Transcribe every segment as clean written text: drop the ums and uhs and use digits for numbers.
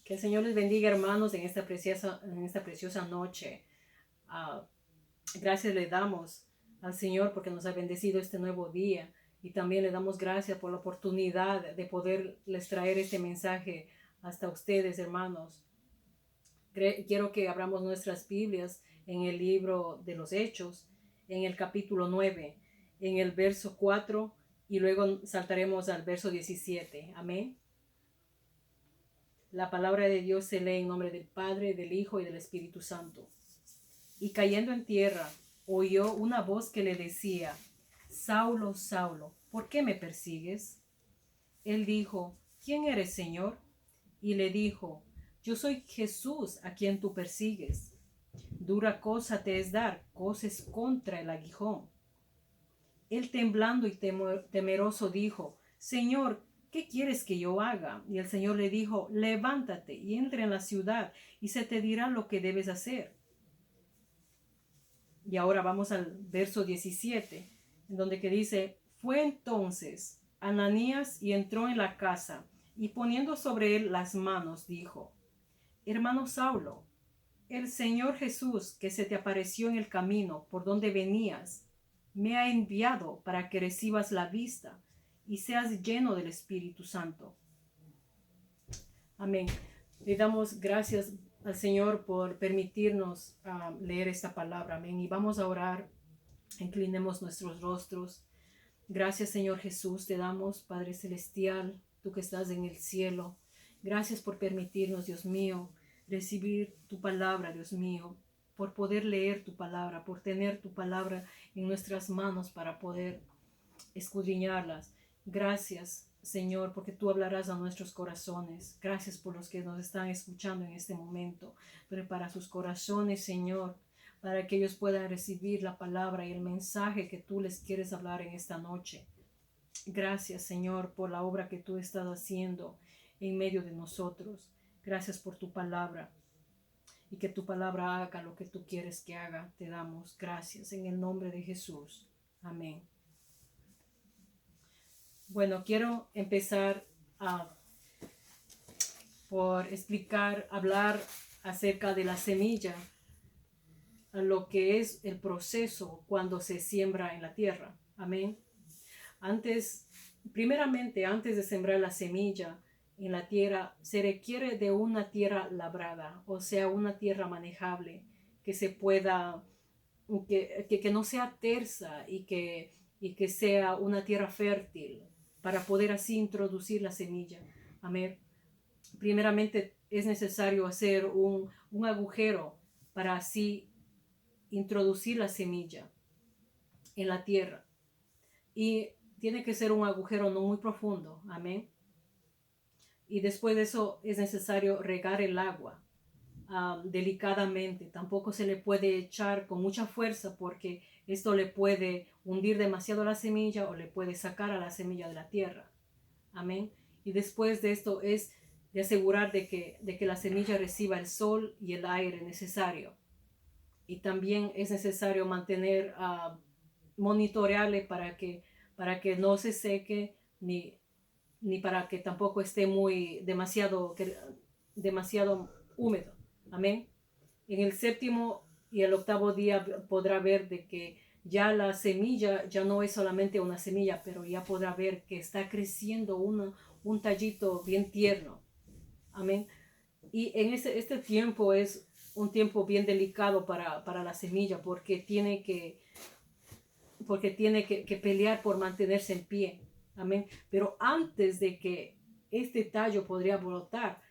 Que el Señor les bendiga, hermanos, en esta preciosa noche. Ah, Gracias le damos al Señor porque nos ha bendecido este nuevo día. Y también le damos gracias por la oportunidad de poderles traer este mensaje hasta ustedes, hermanos. Quiero que abramos nuestras Biblias en el libro de los Hechos, en el capítulo 9, en el verso 4, y luego saltaremos al verso 17. Amén. La palabra de Dios se lee en nombre del Padre, del Hijo y del Espíritu Santo. Y cayendo en tierra, oyó una voz que le decía: Saulo, Saulo, ¿por qué me persigues? Él dijo: ¿Quién eres, Señor? Y le dijo: Yo soy Jesús, a quien tú persigues. Dura cosa te es dar coces contra el aguijón. Él, temblando y temeroso, dijo: Señor, ¿qué quieres que yo haga? Y el Señor le dijo: Levántate y entra en la ciudad, y se te dirá lo que debes hacer. Y ahora vamos al verso 17, en donde que dice: Fue entonces Ananías y entró en la casa, y poniendo sobre él las manos, dijo: Hermano Saulo, el Señor Jesús, que se te apareció en el camino por donde venías, me ha enviado para que recibas la vista y seas lleno del Espíritu Santo. Amén. Le damos gracias al Señor por permitirnos leer esta palabra. Amén. Y vamos a orar. Inclinemos nuestros rostros. Gracias, Señor Jesús, te damos, Padre Celestial, tú que estás en el cielo. Gracias por permitirnos, Dios mío, recibir tu palabra, Dios mío, por poder leer tu palabra, por tener tu palabra en nuestras manos para poder escudriñarlas. Gracias, Señor, porque tú hablarás a nuestros corazones. Gracias por los que nos están escuchando en este momento. Prepara sus corazones, Señor, para que ellos puedan recibir la palabra y el mensaje que tú les quieres hablar en esta noche. Gracias, Señor, por la obra que tú estás haciendo en medio de nosotros. Gracias por tu palabra y que tu palabra haga lo que tú quieres que haga. Te damos gracias en el nombre de Jesús. Amén. Bueno, quiero empezar por hablar acerca de la semilla, lo que es el proceso cuando se siembra en la tierra. Amén. Primeramente, antes de sembrar la semilla en la tierra, se requiere de una tierra labrada, o sea, una tierra manejable, que se pueda, que no sea tersa y que sea una tierra fértil para poder así introducir la semilla. Amén. Primeramente es necesario hacer un agujero para así introducir la semilla en la tierra. Y tiene que ser un agujero no muy profundo. Amén. Y después de eso es necesario regar el agua delicadamente. Tampoco se le puede echar con mucha fuerza porque esto le puede hundir demasiado la semilla o le puede sacar a la semilla de la tierra. Amén. Y después de esto es de asegurar de que la semilla reciba el sol y el aire necesario. Y también es necesario monitorearle para que no se seque ni para que tampoco esté demasiado húmedo. Amén. En el séptimo y el octavo día podrá ver de que ya la semilla ya no es solamente una semilla, pero ya podrá ver que está creciendo un tallito bien tierno. Amén. Y en este tiempo es un tiempo bien delicado para la semilla porque tiene que pelear por mantenerse en pie. Amén. Pero antes de que este tallo podría brotar,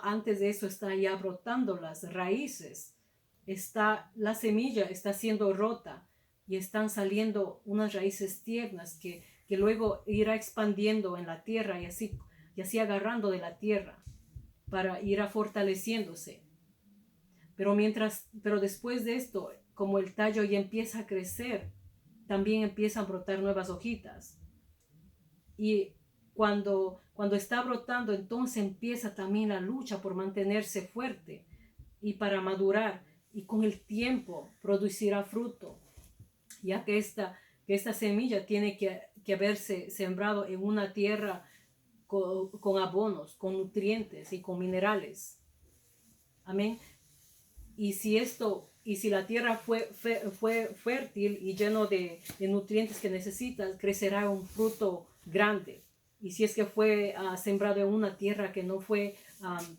antes de eso está ya brotando las raíces. La semilla está siendo rota y están saliendo unas raíces tiernas que luego irá expandiendo en la tierra y así agarrando de la tierra para ir fortaleciéndose. Pero después de esto, como el tallo ya empieza a crecer, también empiezan a brotar nuevas hojitas. Y cuando está brotando, entonces empieza también la lucha por mantenerse fuerte y para madurar. Y con el tiempo producirá fruto, ya que esta semilla tiene que haberse sembrado en una tierra con abonos, con nutrientes y con minerales. Amén. Y si la tierra fue fértil y lleno de nutrientes que necesitas, crecerá un fruto grande. Y si es que fue sembrado en una tierra que no fue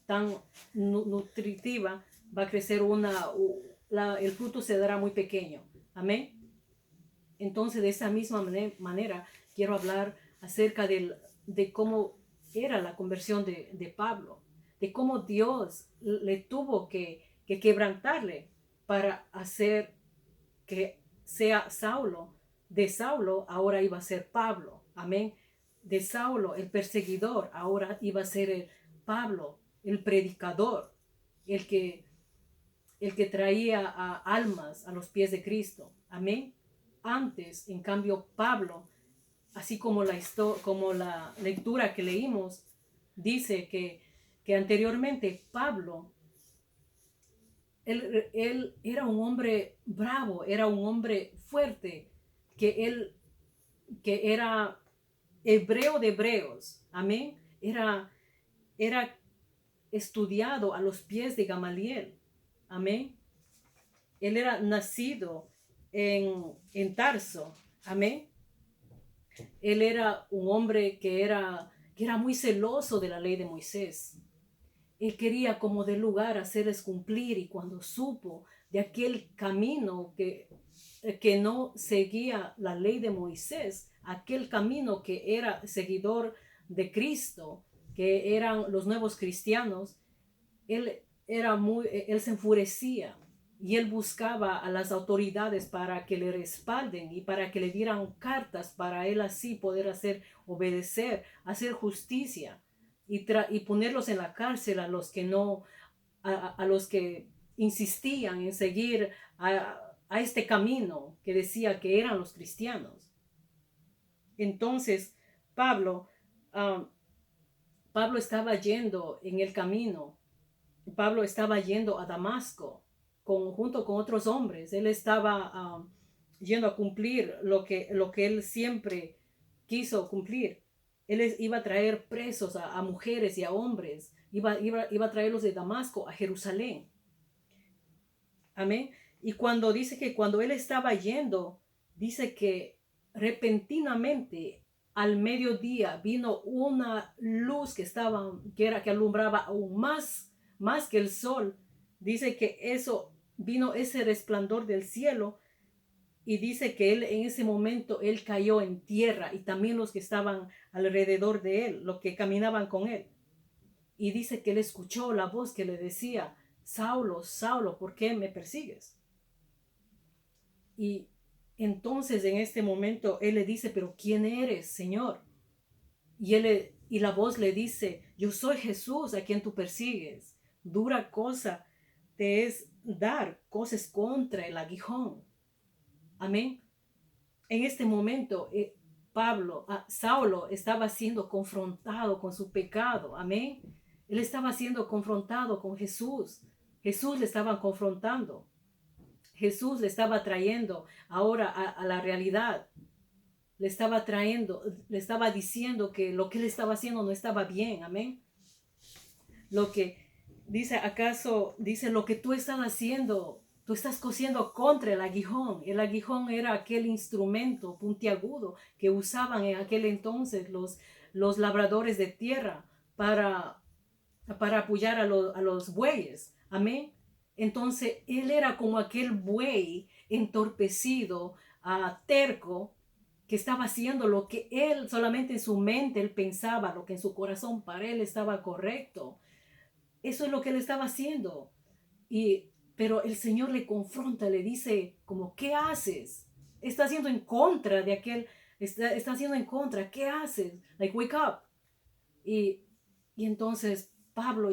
tan nutritiva, va a crecer el fruto se dará muy pequeño. Amén. Entonces, de esa misma manera, quiero hablar acerca de cómo era la conversión de Pablo, de cómo Dios le tuvo que quebrantarle para hacer que sea Saulo. De Saulo ahora iba a ser Pablo. Amén. De Saulo, el perseguidor, ahora iba a ser Pablo, el predicador, el que traía almas a los pies de Cristo. Amén. Antes, en cambio, Pablo, así como la lectura que leímos, dice que anteriormente Pablo, él era un hombre bravo, era un hombre fuerte, que era hebreo de hebreos. Amén. Era estudiado a los pies de Gamaliel. Amén. Él era nacido en Tarso. Amén. Él era un hombre que era muy celoso de la ley de Moisés. Él quería como de lugar hacerles cumplir, y cuando supo de aquel camino que no seguía la ley de Moisés, aquel camino que era seguidor de Cristo, que eran los nuevos cristianos, él se enfurecía y él buscaba a las autoridades para que le respalden y para que le dieran cartas para él así poder obedecer, hacer justicia y ponerlos en la cárcel a los que no, a los que insistían en seguir a este camino que decía que eran los cristianos. Entonces Pablo estaba yendo en el camino. Pablo estaba yendo a Damasco junto con otros hombres. Él estaba yendo a cumplir lo que él siempre quiso cumplir. Él iba a traer presos a mujeres y a hombres. Iba a traerlos de Damasco a Jerusalén. Amén. Y cuando él estaba yendo, dice que repentinamente al mediodía vino una luz que alumbraba aún más que el sol. Dice que vino ese resplandor del cielo, y dice que él en ese momento él cayó en tierra, y también los que estaban alrededor de él, los que caminaban con él. Y dice que él escuchó la voz que le decía: Saulo, Saulo, ¿por qué me persigues? Y entonces en este momento él le dice: pero ¿quién eres, Señor? Y la voz le dice: yo soy Jesús a quien tú persigues. Dura cosa te es dar cosas contra el aguijón. Amén. En este momento Saulo estaba siendo confrontado con su pecado. Amén. Él estaba siendo confrontado con Jesús. Jesús le estaba confrontando. Jesús le estaba trayendo ahora a la realidad. Le estaba diciendo que lo que él estaba haciendo no estaba bien. Amén. Lo que dice lo que tú estás haciendo, tú estás cosiendo contra el aguijón. El aguijón era aquel instrumento puntiagudo que usaban en aquel entonces los labradores de tierra para apoyar a los bueyes. Amén. Entonces él era como aquel buey entorpecido, terco, que estaba haciendo lo que él solamente en su mente él pensaba, lo que en su corazón para él estaba correcto. Eso es lo que él estaba haciendo. Pero el Señor le confronta, le dice como: ¿qué haces? Está haciendo en contra de aquel, está haciendo en contra. ¿Qué haces? Like, wake up. Y entonces Pablo,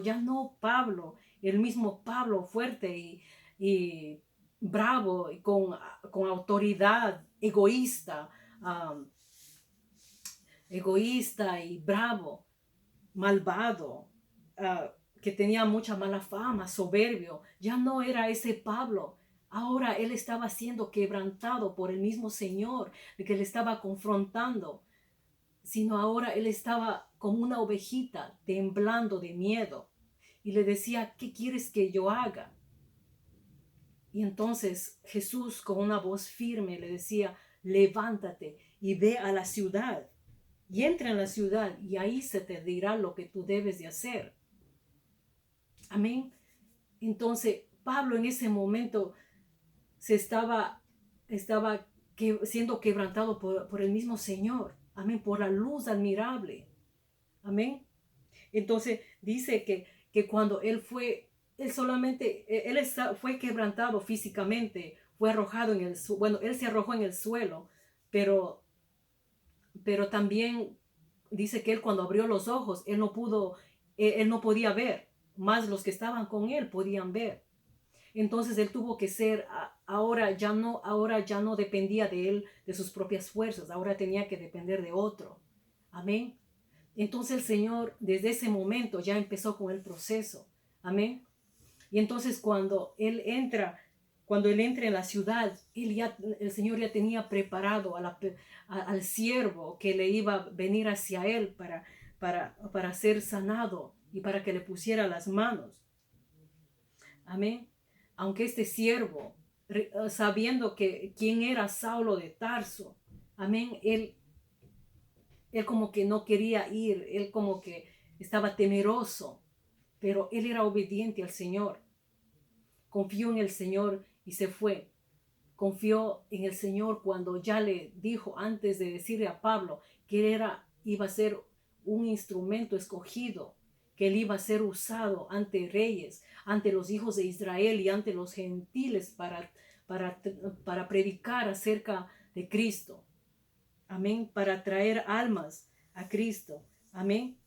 el mismo Pablo fuerte y bravo y con autoridad, egoísta y bravo, malvado, que tenía mucha mala fama, soberbio, ya no era ese Pablo. Ahora él estaba siendo quebrantado por el mismo Señor, de que le estaba confrontando, sino ahora él estaba como una ovejita temblando de miedo y le decía, ¿qué quieres que yo haga? Y entonces Jesús con una voz firme le decía, levántate y ve a la ciudad y entra en la ciudad y ahí se te dirá lo que tú debes de hacer. Amén. Entonces Pablo en ese momento estaba siendo quebrantado por el mismo Señor. Amén. Por la luz admirable. Amén. Entonces dice que cuando fue quebrantado físicamente, fue arrojado en el suelo. Bueno, él se arrojó en el suelo, pero también dice que él cuando abrió los ojos, él no podía ver, más los que estaban con él podían ver. Entonces él tuvo que ser, ahora ya no dependía de él, de sus propias fuerzas, ahora tenía que depender de otro. Amén. Entonces el Señor desde ese momento ya empezó con el proceso. Amén. Y entonces cuando él entra en la ciudad, el Señor ya tenía preparado al siervo que le iba a venir hacia él para ser sanado y para que le pusiera las manos. Amén. Aunque este siervo, sabiendo quién era Saulo de Tarso, amén, él como que no quería ir, él como que estaba temeroso, pero él era obediente al Señor. Confió en el Señor y se fue. Confió en el Señor cuando ya le dijo, antes de decirle a Pablo que iba a ser un instrumento escogido, que él iba a ser usado ante reyes, ante los hijos de Israel y ante los gentiles para predicar acerca de Cristo. Amén. Para traer almas a Cristo. Amén.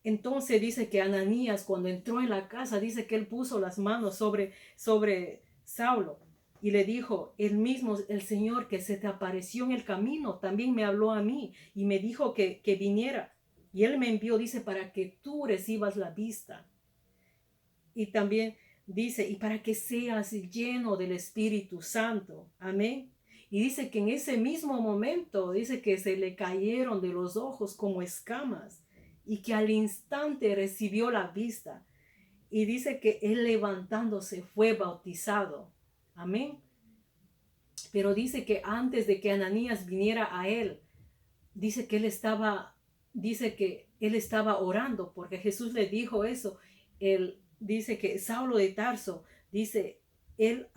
Entonces dice que Ananías, cuando entró en la casa, dice que él puso las manos sobre Saulo y le dijo, el Señor que se te apareció en el camino, también me habló a mí y me dijo que viniera. Y él me envió, dice, para que tú recibas la vista. Y también dice, y para que seas lleno del Espíritu Santo. Amén. Y dice que en ese mismo momento, dice que se le cayeron de los ojos como escamas y que al instante recibió la vista. Y dice que él levantándose fue bautizado. Amén. Pero dice que antes de que Ananías viniera a él, dice que él estaba orando, porque Jesús le dijo eso. Él dice que Saulo de Tarso, dice, él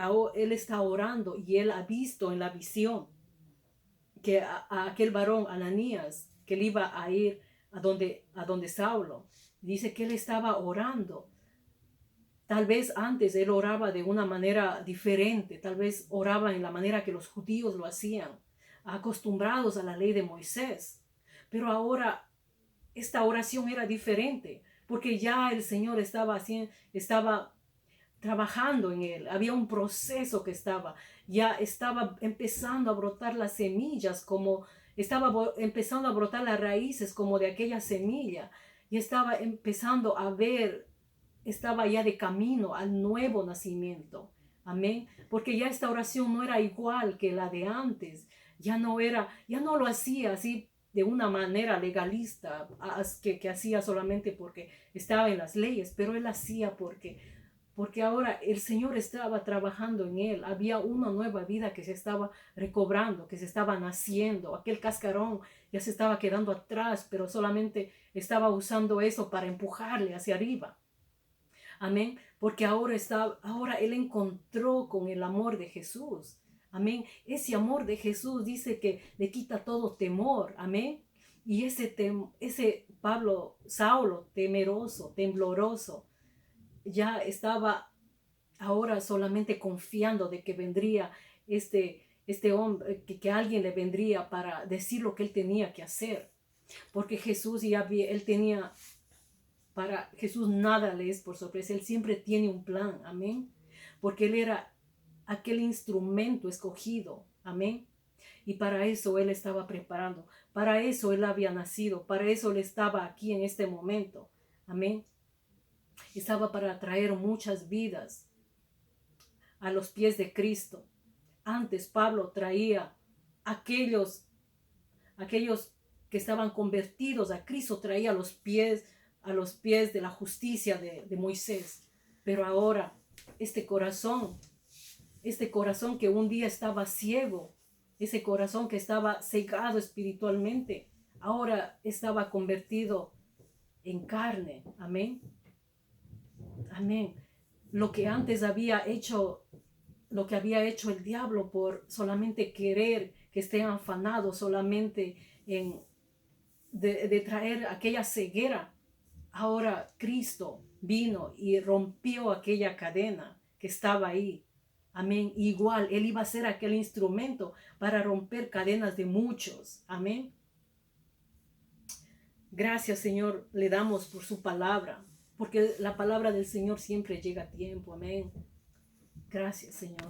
está orando y él ha visto en la visión que a aquel varón, Ananías, que él iba a ir a donde Saulo. Dice que él estaba orando. Tal vez antes él oraba de una manera diferente, tal vez oraba en la manera que los judíos lo hacían, acostumbrados a la ley de Moisés. Pero ahora esta oración era diferente, porque ya el Señor estaba trabajando en él. Había un proceso que ya estaba empezando a brotar las semillas, como estaba empezando a brotar las raíces como de aquella semilla, y estaba empezando a ver, estaba ya de camino al nuevo nacimiento. Amén. Porque ya esta oración no era igual que la de antes. Ya no lo hacía así de una manera legalista que hacía solamente porque estaba en las leyes, pero él hacía porque ahora el Señor estaba trabajando en él. Había una nueva vida que se estaba recobrando, que se estaba naciendo. Aquel cascarón ya se estaba quedando atrás, pero solamente estaba usando eso para empujarle hacia arriba. Amén. Porque ahora él encontró con el amor de Jesús. Amén. Ese amor de Jesús dice que le quita todo temor. Amén. Y ese Saulo, temeroso, tembloroso, ya estaba ahora solamente confiando de que vendría este hombre, que alguien le vendría para decir lo que él tenía que hacer. Porque para Jesús nada le es por sorpresa. Él siempre tiene un plan. Amén. Porque él era aquel instrumento escogido. Amén. Y para eso él estaba preparando. Para eso él había nacido. Para eso él estaba aquí en este momento. Amén. Estaba para traer muchas vidas a los pies de Cristo. Antes Pablo traía aquellos que estaban convertidos a Cristo traía a los pies de la justicia de Moisés. Pero ahora este corazón que un día estaba ciego, ese corazón que estaba cegado espiritualmente, ahora estaba convertido en carne. Amén. Amén. Lo que antes había hecho, lo que había hecho el diablo por solamente querer que estén afanados solamente de traer aquella ceguera. Ahora Cristo vino y rompió aquella cadena que estaba ahí. Amén. Igual, Él iba a ser aquel instrumento para romper cadenas de muchos. Amén. Gracias, Señor, le damos por su palabra, porque la palabra del Señor siempre llega a tiempo. Amén. Gracias, Señor.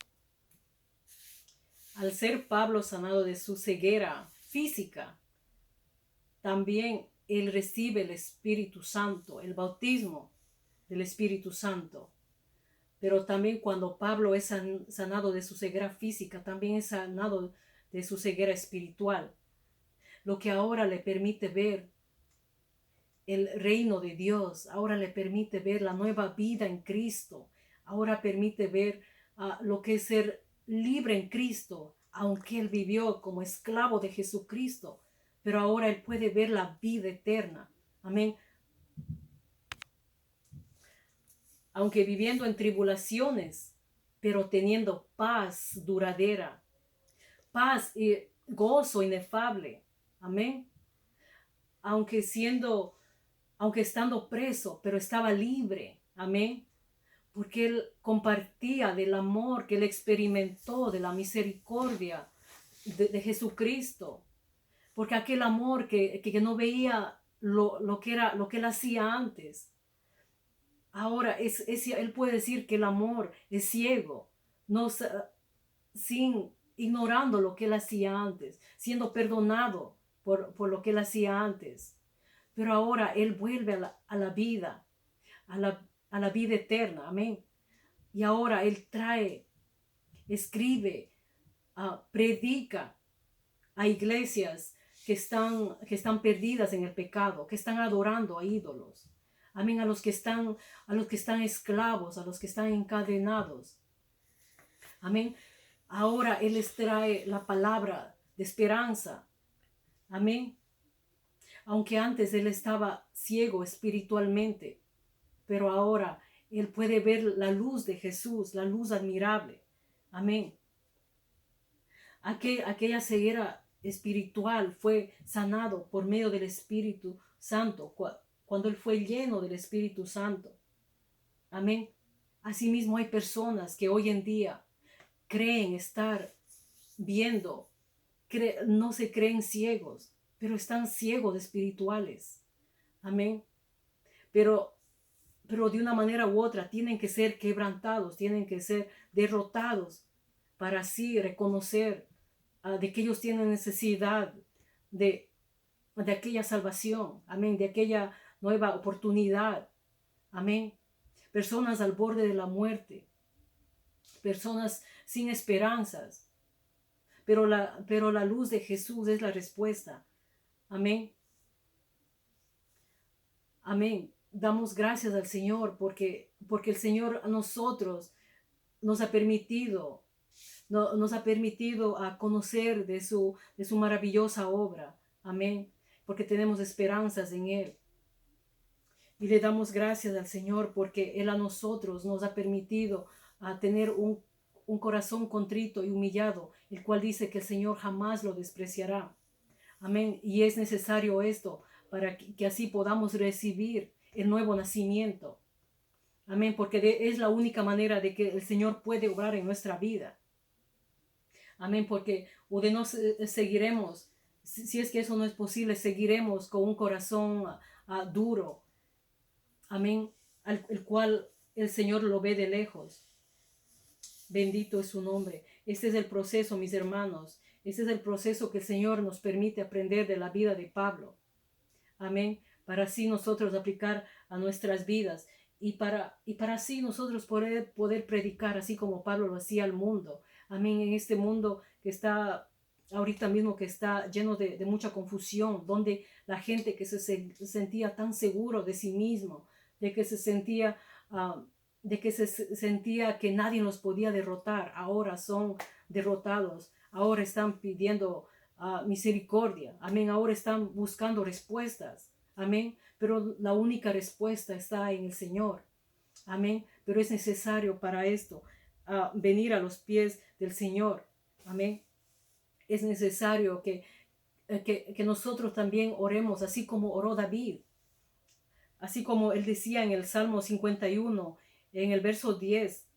Al ser Pablo sanado de su ceguera física, también él recibe el Espíritu Santo, el bautismo del Espíritu Santo. Pero también cuando Pablo es sanado de su ceguera física, también es sanado de su ceguera espiritual, lo que ahora le permite ver el reino de Dios, ahora le permite ver la nueva vida en Cristo, ahora permite ver lo que es ser libre en Cristo, aunque él vivió como esclavo de Jesucristo, pero ahora él puede ver la vida eterna. Amén. Aunque viviendo en tribulaciones, pero teniendo paz duradera, paz y gozo inefable. Amén. Aunque estando preso, pero estaba libre. Amén. Porque él compartía del amor que él experimentó, de la misericordia de Jesucristo. Porque aquel amor que no veía lo que él hacía antes. Ahora él puede decir que el amor es ciego, no, ignorando lo que él hacía antes, siendo perdonado por lo que él hacía antes. Pero ahora él vuelve a la vida, a la vida eterna. Amén. Y ahora él escribe, predica a iglesias que están perdidas en el pecado, que están adorando a ídolos. Amén. A los que están esclavos, a los que están encadenados. Amén. Ahora él les trae la palabra de esperanza. Amén. Aunque antes él estaba ciego espiritualmente, pero ahora él puede ver la luz de Jesús, la luz admirable. Amén. Aquella ceguera espiritual fue sanado por medio del Espíritu Santo, cuando él fue lleno del Espíritu Santo. Amén. Asimismo hay personas que hoy en día creen estar viendo, no se creen ciegos, pero están ciegos espirituales. Amén. Pero de una manera u otra tienen que ser quebrantados, tienen que ser derrotados para así reconocer de que ellos tienen necesidad de aquella salvación. Amén. De aquella nueva oportunidad. Amén. Personas al borde de la muerte. Personas sin esperanzas. Pero la luz de Jesús es la respuesta. Amén. Amén. Damos gracias al Señor porque el Señor a nosotros nos ha permitido a conocer de su maravillosa obra. Amén. Porque tenemos esperanzas en Él. Y le damos gracias al Señor porque Él a nosotros nos ha permitido a tener un corazón contrito y humillado, el cual dice que el Señor jamás lo despreciará. Amén. Y es necesario esto para que así podamos recibir el nuevo nacimiento. Amén. Porque es la única manera de que el Señor puede obrar en nuestra vida. Amén. Porque o de no seguiremos, si es que eso no es posible, seguiremos con un corazón duro. Amén. El cual el Señor lo ve de lejos. Bendito es su nombre. Este es el proceso, mis hermanos. Este es el proceso que el Señor nos permite aprender de la vida de Pablo. Amén. Para así nosotros aplicar a nuestras vidas y para así nosotros poder predicar así como Pablo lo hacía al mundo. Amén. En este mundo que está ahorita mismo que está lleno de mucha confusión, donde la gente que se sentía tan seguro de sí mismo, de que se sentía, de que se sentía que nadie los podía derrotar, ahora son derrotados, ahora están pidiendo misericordia, amén, ahora están buscando respuestas, amén, pero la única respuesta está en el Señor, amén, pero es necesario para esto venir a los pies del Señor, amén. Es necesario que nosotros también oremos así como oró David, así como él decía en el Salmo 51, en el verso 10.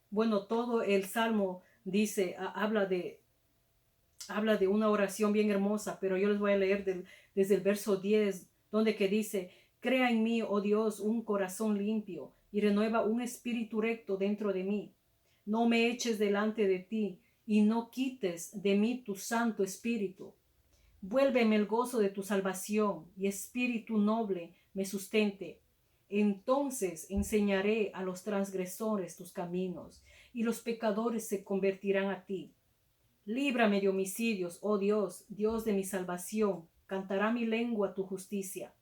Bueno, todo el Salmo dice, habla de una oración bien hermosa, pero yo les voy a leer desde el verso 10, donde que dice, crea en mí, oh Dios, un corazón limpio y renueva un espíritu recto dentro de mí. No me eches delante de ti y no quites de mí tu santo espíritu. Vuélveme el gozo de tu salvación y espíritu noble me sustente. Entonces enseñaré a los transgresores tus caminos y los pecadores se convertirán a ti. Líbrame de homicidios, oh Dios, Dios de mi salvación, cantará mi lengua tu justicia.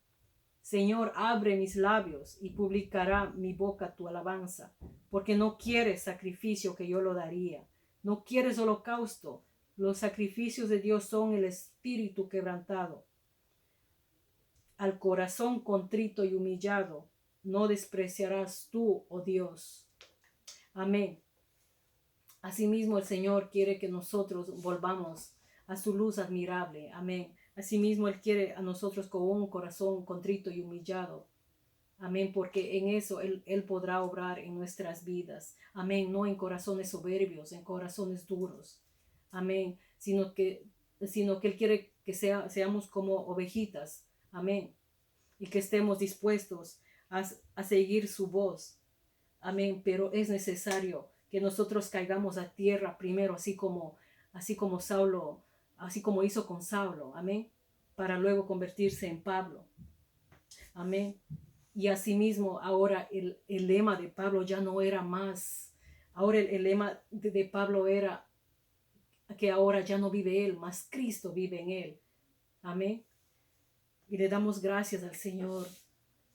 Señor, abre mis labios y publicará mi boca tu alabanza, porque no quieres sacrificio que yo lo daría, no quieres holocausto. Los sacrificios de Dios son el espíritu quebrantado. Al corazón contrito y humillado, no despreciarás tú, oh Dios. Amén. Asimismo, el Señor quiere que nosotros volvamos a su luz admirable. Amén. Asimismo, Él quiere a nosotros con un corazón contrito y humillado. Amén, porque en eso Él podrá obrar en nuestras vidas. Amén, no en corazones soberbios, en corazones duros. Amén, sino que Él quiere que seamos como ovejitas. Amén, y que estemos dispuestos a seguir su voz. Amén, pero es necesario que nosotros caigamos a tierra primero, así como Saulo, así como hizo con Saulo. Amén, para luego convertirse en Pablo. Amén. Y asimismo, ahora el lema de Pablo ya no era más. Ahora el lema de Pablo era que ahora ya no vive él, más Cristo vive en él. Amén. Y le damos gracias al Señor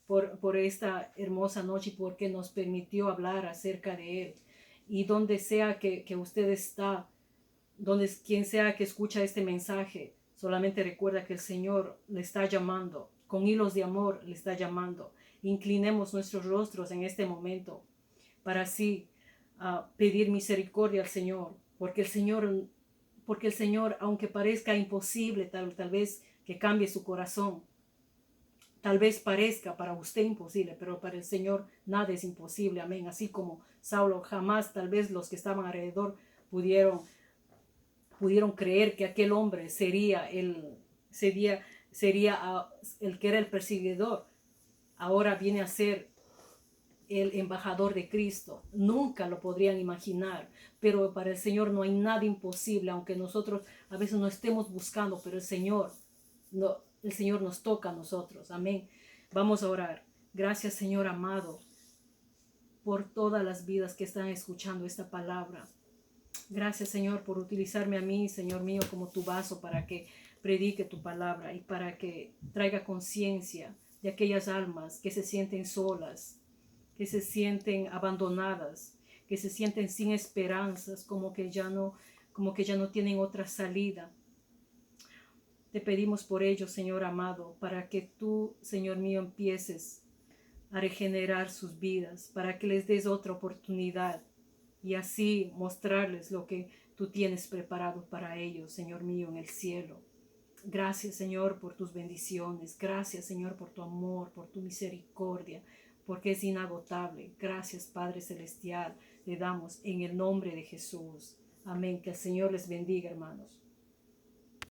por esta hermosa noche y porque nos permitió hablar acerca de él. Y donde sea que usted está, quien sea que escucha este mensaje, solamente recuerda que el Señor le está llamando, con hilos de amor le está llamando. Inclinemos nuestros rostros en este momento para así pedir misericordia al Señor, porque el Señor, aunque parezca imposible, tal vez que cambie su corazón, tal vez parezca para usted imposible, pero para el Señor nada es imposible, amén. Así como Saulo, jamás tal vez los que estaban alrededor pudieron creer que aquel hombre sería el que era el perseguidor. Ahora viene a ser el embajador de Cristo. Nunca lo podrían imaginar, pero para el Señor no hay nada imposible, aunque nosotros a veces no estemos buscando, pero el Señor nos toca a nosotros. Amén. Vamos a orar. Gracias, Señor amado, por todas las vidas que están escuchando esta palabra. Gracias, Señor, por utilizarme a mí, Señor mío, como tu vaso para que predique tu palabra y para que traiga conciencia de aquellas almas que se sienten solas, que se sienten abandonadas, que se sienten sin esperanzas, como que ya no tienen otra salida. Te pedimos por ello, Señor amado, para que tú, Señor mío, empieces a regenerar sus vidas, para que les des otra oportunidad y así mostrarles lo que tú tienes preparado para ellos, Señor mío, en el cielo. Gracias, Señor, por tus bendiciones. Gracias, Señor, por tu amor, por tu misericordia, porque es inagotable. Gracias, Padre Celestial, le damos en el nombre de Jesús. Amén. Que el Señor les bendiga, hermanos.